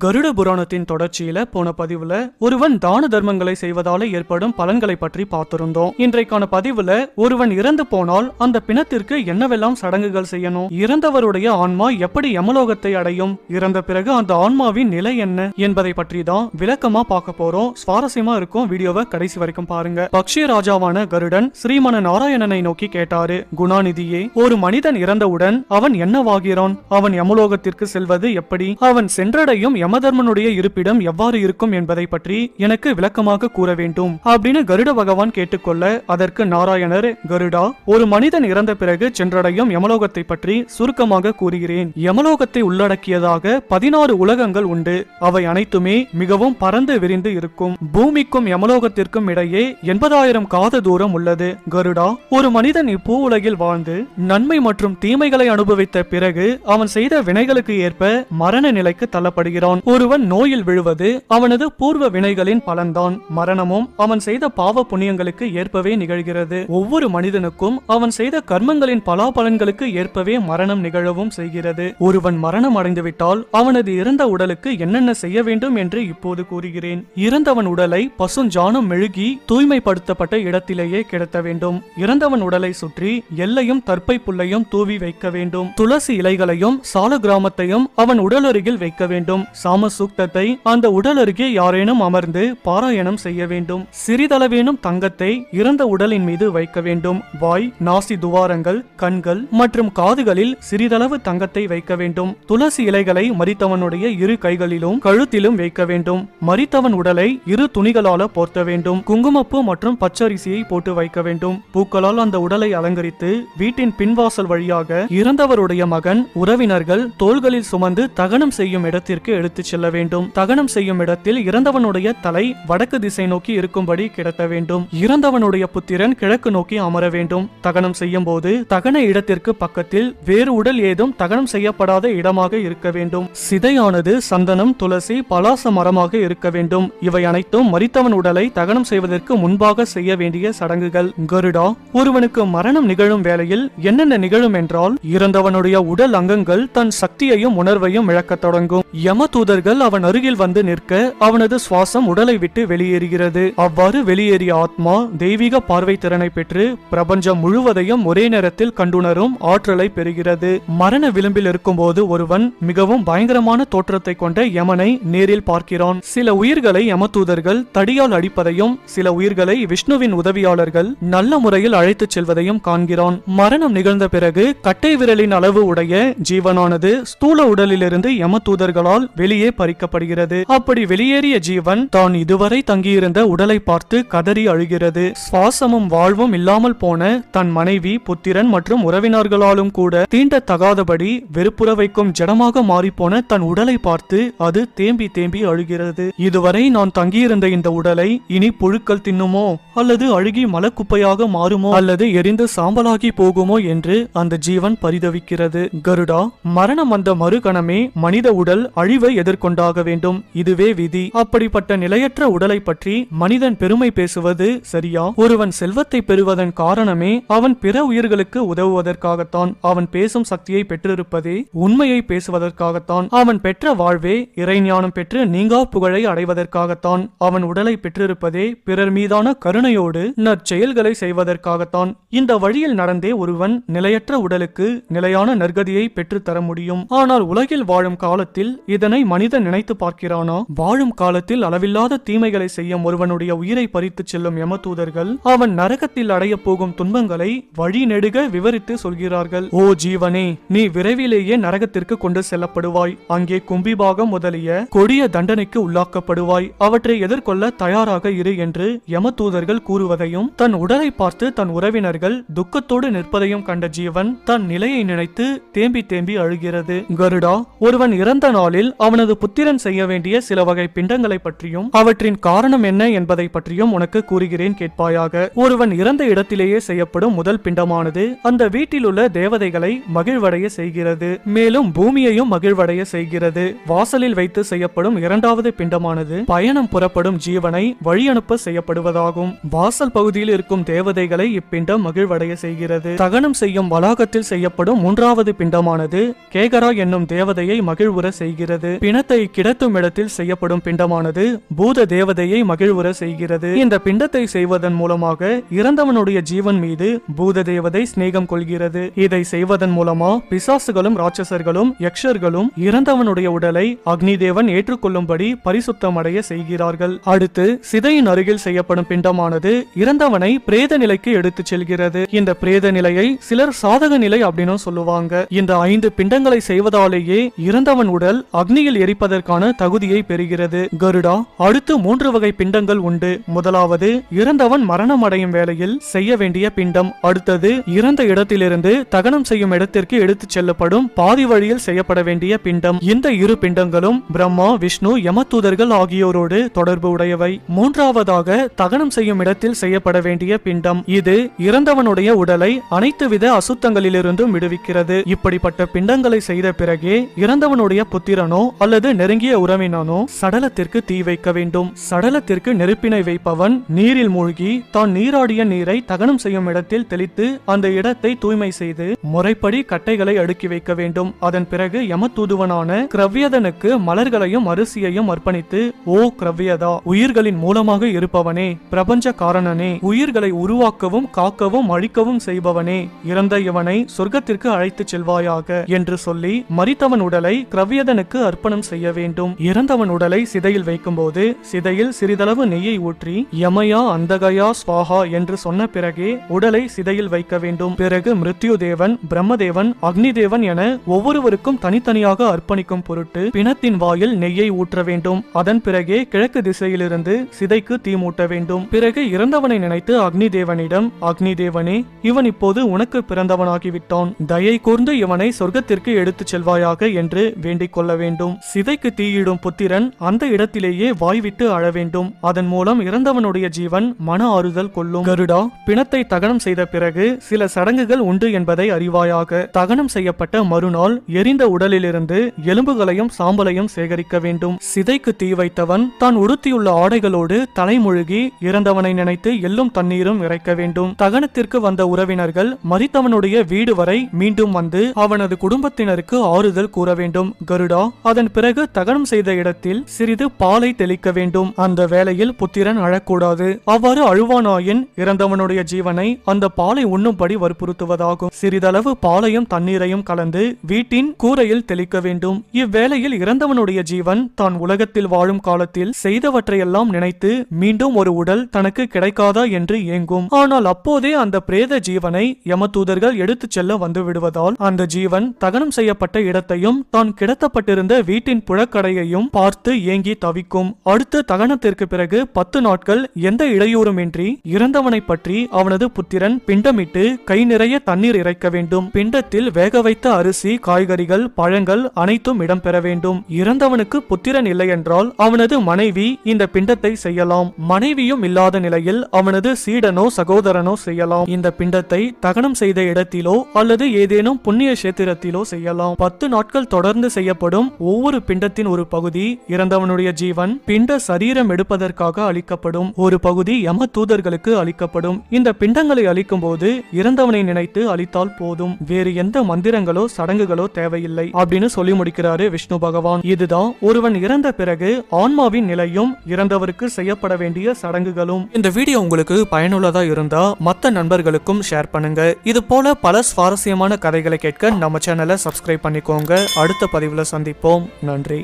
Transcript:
கருட புராணத்தின் தொடர்ச்சியில போன பதிவுல ஒருவன் தான தர்மங்களை செய்வதால ஏற்படும் பலன்களை பற்றி பார்த்திருந்தோம். இன்றைக்கான பதிவுல ஒருவன் இறந்து போனால் அந்த பிணத்திற்கு என்னவெல்லாம் சடங்குகள் செய்யணும், இறந்தவருடைய ஆன்மா எப்படி யமலோகத்தை அடையும், இறந்த பிறகு அந்த ஆன்மாவின் நிலை என்ன என்பதை பற்றி தான் விளக்கமா பார்க்க போறோம். சுவாரஸ்யமா இருக்கும், வீடியோவை கடைசி வரைக்கும் பாருங்க. பக்ஷி ராஜாவான கருடன் ஸ்ரீமன நாராயணனை நோக்கி கேட்டாரு, குணாநிதியே, ஒரு மனிதன் இறந்தவுடன் அவன் என்னவாகிறான், அவன் யமலோகத்திற்கு செல்வது எப்படி, அவன் சென்றடையும் யமதர்மனுடைய இருப்பிடம் எவ்வாறு இருக்கும் என்பதை பற்றி எனக்கு விளக்கமாக கூற வேண்டும் அப்படின்னு கருட பகவான் கேட்டுக்கொள்ள, அதற்கு நாராயணர், கருடா, ஒரு மனிதன் இறந்த பிறகு சென்றடையும் யமலோகத்தை பற்றி சுருக்கமாக கூறுகிறேன். யமலோகத்தை உள்ளடக்கியதாக 16 உலகங்கள் உண்டு. அவை அனைத்துமே மிகவும் பறந்து விரிந்து இருக்கும். பூமிக்கும் யமலோகத்திற்கும் இடையே 80,000 காத தூரம் உள்ளது. கருடா, ஒரு மனிதன் இப்பூ உலகில் வாழ்ந்து நன்மை மற்றும் தீமைகளை அனுபவித்த பிறகு அவன் செய்த வினைகளுக்கு ஏற்ப மரண நிலைக்கு தள்ளப்படுகிறான். ஒருவன் நோயில் விழுவது அவனது பூர்வ வினைகளின் பலன்தான். மரணமும் அவன் செய்த பாவ புண்ணியங்களுக்கு ஏற்பவே நிகழ்கிறது. ஒவ்வொரு மனிதனுக்கும் அவன் செய்த கர்மங்களின் பலாபலன்களுக்கு ஏற்பவே மரணம் நிகழவும் செய்கிறது. ஒருவன் மரணம் அடைந்துவிட்டால் அவனது இறந்த உடலுக்கு என்னென்ன செய்ய வேண்டும் என்று இப்போது கூறுகிறேன். இறந்தவன் உடலை பசுஞ்சாணம் மெழுகி தூய்மைப்படுத்தப்பட்ட இடத்திலேயே கிடத்த வேண்டும். இறந்தவன் உடலை சுற்றி எல்லையும் தற்பை புல்லையும் தூவி வைக்க வேண்டும். துளசி இலைகளையும் சால கிராமத்தையும் அவன் உடலருகில் வைக்க வேண்டும். சாம சூக்தத்தை அந்த உடல் அருகே யாரேனும் அமர்ந்து பாராயணம் செய்ய வேண்டும். சிறிதளவேனும் தங்கத்தை இறந்த உடலின் மீது வைக்க வேண்டும். வாய், நாசி துவாரங்கள், கண்கள் மற்றும் காதுகளில் சிறிதளவு தங்கத்தை வைக்க வேண்டும். துளசி இலைகளை மரித்தவனுடைய இரு கைகளிலும் கழுத்திலும் வைக்க வேண்டும். மரித்தவன் உடலை இரு துணிகளால போர்த்த வேண்டும். குங்குமப்பூ மற்றும் பச்சரிசியை போட்டு வைக்க வேண்டும். பூக்களால் அந்த உடலை அலங்கரித்து வீட்டின் பின்வாசல் வழியாக இறந்தவருடைய மகன், உறவினர்கள் தோள்களில் சுமந்து தகனம் செய்யும் இடத்திற்கு எடுத்து செல்ல வேண்டும். தகனம் செய்யும் இடத்தில் இறந்தவனுடைய தலை வடக்கு திசை நோக்கி இருக்கும்படி கிடத்த வேண்டும். இறந்தவனுடைய புத்திரன் கிழக்கு நோக்கி அமர வேண்டும். தகனம் செய்யும் போது தகன இடத்திற்கு பக்கத்தில் வேறு உடல் ஏதும் தகனம் செய்யப்படாத இடமாக இருக்க வேண்டும். சிதையானது சந்தனம், துளசி, பலாச மரமாக இருக்க வேண்டும். இவை அனைத்தும் மரித்தவன் உடலை தகனம் செய்வதற்கு முன்பாக செய்ய வேண்டிய சடங்குகள். கருடா, ஒருவனுக்கு மரணம் நிகழும் வேளையில் என்னென்ன நிகழும் என்றால், இறந்தவனுடைய உடல் அங்கங்கள் தன் சக்தியையும் உணர்வையும் இழக்க தொடங்கும். யம தூதர்கள் அவன் அருகில் வந்து நிற்க அவனது சுவாசம் உடலை விட்டு வெளியேறுகிறது. அவ்வாறு வெளியேறிய ஆத்மா தெய்வீக பார்வை திறனை பெற்று பிரபஞ்சம் முழுவதையும் ஒரே நேரத்தில் கண்டுணரும் ஆற்றலை பெறுகிறது. மரண விளிம்பில் இருக்கும்போது ஒருவன் மிகவும் பயங்கரமான தோற்றத்தை கொண்ட யமனை நேரில் பார்க்கிறான். சில உயிர்களை யம தூதர்கள் தடியால் அடிப்பதையும், சில உயிர்களை விஷ்ணுவின் உதவியாளர்கள் நல்ல முறையில் அழைத்துச் செல்வதையும் காண்கிறான். மரணம் நிகழ்ந்த பிறகு கட்டை விரலின் அளவு உடைய ஜீவனானது ஸ்தூல உடலிலிருந்து யம தூதர்களால் வெளியே பறிக்கப்படுகிறது. அப்படி வெளியேறிய ஜீவன் தான் இதுவரை தங்கியிருந்த உடலை பார்த்து கதறி அழுகிறது. சுவாசமும் வாழ்வும் இல்லாமல் போன தன் மனைவி, புத்திரன் மற்றும் உறவினர்களாலும் கூட தீண்ட தகாதபடி வெறுப்புற வைக்கும் ஜடமாக மாறிப்போன தன் உடலை பார்த்து அது தேம்பி தேம்பி அழுகிறது. இதுவரை நான் தங்கியிருந்த இந்த உடலை இனி புழுக்கள் தின்னுமோ, அல்லது அழுகி மலக்குப்பையாக மாறுமோ, அல்லது எரிந்து சாம்பலாகி போகுமோ என்று அந்த ஜீவன் பரிதவிக்கிறது. கருடா, மரணம் வந்த மறுகணமே மனித உடல் அழிவை எதிர்கொண்டாக வேண்டும். இதுவே விதி. அப்படிப்பட்ட நிலையற்ற உடலை பற்றி மனிதன் பெருமை பேசுவது சரியா? ஒருவன் செல்வத்தை பெறுவதன் காரணமே அவன் பிற உயிர்களுக்கு உதவுவதற்காகத்தான். அவன் பேசும் சக்தியை பெற்றிருப்பதே உண்மையை பேசுவதற்காகத்தான். அவன் பெற்ற வாழ்வே இறைஞானம் பெற்று நீங்கா புகழை அடைவதற்காகத்தான். அவன் உடலை பெற்றிருப்பதே பிறர் மீதான கருணையோடு நற்செயல்களை செய்வதற்காகத்தான். இந்த வழியில் நடந்தே ஒருவன் நிலையற்ற உடலுக்கு நிலையான நற்கதியை பெற்றுத்தர முடியும். ஆனால் உலகில் வாழும் காலத்தில் இதனை மனிதன் நினைத்து பார்க்கிறானா? வாழும் காலத்தில் அளவில்லாத தீமைகளை செய்யும் ஒருவனுடைய உயிரை பறித்து செல்லும் யம தூதர்கள் அவன் நரகத்தில் அடைய போகும் துன்பங்களை வழி நெடுக விவரித்து சொல்கிறார்கள். ஓ ஜீவனே, நீ விரைவிலேயே நரகத்திற்கு கொண்டு செல்லப்படுவாய். அங்கே கும்பிபாகம் முதலிய கொடிய தண்டனைக்கு உள்ளாக்கப்படுவாய். அவற்றை எதிர்கொள்ள தயாராக இரு என்று யம தூதர்கள் கூறுவதையும், தன் உடலை பார்த்து தன் உறவினர்கள் துக்கத்தோடு நிற்பதையும் கண்ட ஜீவன் தன் நிலையை நினைத்து தேம்பி தேம்பி அழுகிறது. கருடா, ஒருவன் இறந்த நாளில் அவனது புத்திரன் செய்ய வேண்டிய சில வகை பிண்டங்களை பற்றியும் அவற்றின் காரணம் என்ன என்பதை பற்றியும் உனக்கு கூறுகிறேன், கேட்பாயாக. ஒருவன் இறந்த இடத்திலேயே செய்யப்படும் முதல் பிண்டமானது அந்த வீட்டில் உள்ள தேவதைகளை மகிழ்வடைய செய்கிறது. மேலும் பூமியையும் மகிழ்வடைய செய்கிறது. வாசலில் வைத்து செய்யப்படும் இரண்டாவது பிண்டமானது பயணம் புறப்படும் ஜீவனை வழியனுப்ப செய்யப்படுவதாகும். வாசல் பகுதியில் இருக்கும் தேவதைகளை இப்பிண்டம் மகிழ்வடைய செய்கிறது. தகனம் செய்யும் வளாகத்தில் செய்யப்படும் மூன்றாவது பிண்டமானது கேகரா என்னும் தேவதையை மகிழ்வுற செய்கிறது. பிணத்தை கிடத்தும் இடத்தில் செய்யப்படும் பிண்டமானது பூத தேவதையை மகிழ்வுற செய்கிறது. இந்த பிண்டத்தை செய்வதன் மூலமாக இறந்தவனுடைய ஜீவன் மீது பூத தேவதை சிநேகம் கொள்கிறது. இதை செய்வதன் மூலமா பிசாசுகளும் ராட்சசர்களும் யக்ஷர்களும் இறந்தவனுடைய உடலை அக்னி தேவன் ஏற்றுக்கொள்ளும்படி பரிசுத்தம் அடைய செய்கிறார்கள். அடுத்து சிதையின் அருகில் செய்யப்படும் பிண்டமானது இறந்தவனை பிரேத நிலைக்கு எடுத்துச் செல்கிறது. இந்த பிரேத நிலையை சிலர் சாதக நிலை அப்படின்னு சொல்லுவாங்க. இந்த 5 பிண்டங்களை செய்வதாலேயே இறந்தவன் உடல் அக்னியில் எரிப்பதற்கான தகுதியை பெறுகிறது. கருடா, அடுத்து 3 வகை பிண்டங்கள் உண்டு. முதலாவது இறந்தவன் மரணம் அடையும் வேளையில் செய்ய வேண்டிய பிண்டம். அடுத்தது இறந்த இடத்திலிருந்து தகனம் செய்யும் இடத்திற்கு எடுத்துச் செல்லப்படும் பாதி வழியில் செய்யப்பட வேண்டிய பிண்டம். இந்த 2 பிண்டங்களும் பிரம்மா, விஷ்ணு, யமதூதர்கள் ஆகியோரோடு தொடர்பு உடையவை. மூன்றாவதாக தகனம் செய்யும் இடத்தில் செய்யப்பட வேண்டிய பிண்டம். இது இறந்தவனுடைய உடலை அனைத்து வித அசுத்தங்களிலிருந்தும் விடுவிக்கிறது. இப்படிப்பட்ட பிண்டங்களை செய்த பிறகே இறந்தவனுடைய புத்திரனோ அல்லது நெருங்கிய உறவினனோ சடலத்திற்கு தீ வைக்க வேண்டும். சடலத்திற்கு நெருப்பினை வைப்பவன் நீரில் மூழ்கி தான் நீராடிய நீரை தகனம் செய்யும் இடத்தில் தெளித்து அந்த இடத்தை தூய்மை செய்து முறைப்படி கட்டைகளை அடுக்கி வைக்க வேண்டும். அதன் பிறகு யமதூதுவனான கிரவ்யதனுக்கு மலர்களையும் அரிசியையும் அர்ப்பணித்து, ஓ கிரவ்யதா, உயிர்களின் மூலமாக இருப்பவனே, பிரபஞ்ச காரணனே, உயிர்களை உருவாக்கவும் காக்கவும் அழிக்கவும் செய்பவனே, இறந்த இவனை சொர்க்கத்திற்கு அழைத்துச் செல்வாயாக என்று சொல்லி மரித்தவன் உடலை கிரவ்யதனுக்கு அர்ப்பணம் செய்ய வேண்டும். இறந்தவன் உடலை சிதையில் வைக்கும் போது சிதையில் சிறிதளவு நெய்யை ஊற்றி யமயா அந்தகயா ஸ்வாஹா என்று சொன்ன பிறகே உடலை சிதையில் வைக்க வேண்டும். பிறகு மிருத்யு தேவன், பிரம்மதேவன், அக்னி தேவன் என ஒவ்வொருவருக்கும் தனித்தனியாக அர்ப்பணிக்கும் பொருட்டு பிணத்தின் வாயில் நெய்யை ஊற்ற வேண்டும். அதன் பிறகே கிழக்கு திசையிலிருந்து சிதைக்கு தீ மூட்ட வேண்டும். பிறகு இறந்தவனை நினைத்து அக்னி தேவனிடம், அக்னி தேவனே, இவன் இப்போது உனக்கு பிறந்தவனாகிவிட்டான், தயை கூர்ந்து இவனை சொர்க்கத்திற்கு எடுத்துச் செல்வாயாக என்று வேண்டிக் கொள்ள வேண்டும். சிதைக்கு தீயிடும் புத்திரன் அந்த இடத்திலேயே வாய்விட்டு அழ வேண்டும். அதன் மூலம் இறந்தவனுடைய ஜீவன் மன ஆறுதல் கொள்ளும். கருடா, பிணத்தை தகனம் செய்த பிறகு சில சடங்குகள் உண்டு என்பதை அறிவாயாக. தகனம் செய்யப்பட்ட மறுநாள் எரிந்த உடலிலிருந்து எலும்புகளையும் சாம்பலையும் சேகரிக்க வேண்டும். சிதைக்கு தீ வைத்தவன் தான் உடுத்தியுள்ள ஆடைகளோடு தலைமுழுகி இறந்தவனை நினைத்து எள்ளும் தண்ணீரும் இறைக்க வேண்டும். தகனத்திற்கு வந்த உறவினர்கள் மரித்தவனுடைய வீடு வரை மீண்டும் வந்து அவனது குடும்பத்தினருக்கு ஆறுதல் கூற வேண்டும். கருடா, அதன் பிறகு தகனம் செய்த இடத்தில் சிறிது பாலை தெளிக்க வேண்டும். அந்த வேளையில் புத்திரன் அழக்கூடாது. அவ்வாறு அழுவானாயின் இறந்தவனுடைய ஜீவனை அந்த பாலை உண்ணும்படி வற்புறுத்துவதாகும். சிறிதளவு பாலையும் தண்ணீரையும் கலந்து வீட்டின் கூரையில் தெளிக்க வேண்டும். இவ்வேளையில் இறந்தவனுடைய ஜீவன் தான் உலகத்தில் வாழும் காலத்தில் செய்தவற்றையெல்லாம் நினைத்து மீண்டும் ஒரு உடல் தனக்கு கிடைக்காதா என்று ஏங்கும். ஆனால் அப்போதே அந்த பிரேத ஜீவனை யமதூதர்கள் எடுத்துச் செல்ல வந்து விடுவதால் அந்த ஜீவன் தகனம் செய்யப்பட்ட இடத்தையும் தான் கிடத்தப்பட்டிருந்த வீட்டின் புழக்கடையையும் பார்த்து ஏங்கி தவிக்கும். அடுத்து தகனத்திற்கு பிறகு 10 நாட்கள் எந்த இடையூறுமின்றி இறந்தவனை பற்றி அவனது புத்திரன் பிண்டமிட்டு கை நிறைய தண்ணீர் இறைக்க வேண்டும். பிண்டத்தில் வேக வைத்த அரிசி, காய்கறிகள், பழங்கள் அனைத்தும் இடம்பெற வேண்டும். இறந்தவனுக்கு புத்திரன் இல்லை என்றால் அவனது மனைவி இந்த பிண்டத்தை செய்யலாம். மனைவியும் இல்லாத நிலையில் அவனது சீடனோ சகோதரனோ செய்யலாம். இந்த பிண்டத்தை தகனம் செய்த இடத்திலோ அல்லது ஏதேனும் புண்ணிய கஷேத்திரத்திலோ செய்யலாம். 10 நாட்கள் தொடர்ந்து செய்யப்படும் ஒவ்வொரு பிண்டத்தின் ஒரு பகுதி இறந்தவனுடைய ஜீவன் பிண்ட சரீரம் எடுப்பதற்காக அளிக்கப்படும். ஒரு பகுதி யம தூதர்களுக்கு அளிக்கப்படும். இந்த பிண்டங்களை அளிக்கும் போது இறந்தவனை நினைத்து அளித்தால் போதும். வேறு எந்த மந்திரங்களோ சடங்குகளோ தேவையில்லை அப்படின்னு சொல்லி முடிக்கிறாரு விஷ்ணு பகவான். இதுதான் ஒருவன் இறந்த பிறகு ஆன்மாவின் நிலையும் இறந்தவருக்கு செய்யப்பட வேண்டிய சடங்குகளும். இந்த வீடியோ உங்களுக்கு பயனுள்ளதா இருந்தா மற்ற நண்பர்களுக்கும் ஷேர் பண்ணுங்க. இது போல பல சுவாரஸ்யமான கதைகளை கேட்க நம்ம சேனலை சப்ஸ்கிரைப் பண்ணிக்கோங்க. அடுத்த பதிவுல சந்திப்போம். நன்றி.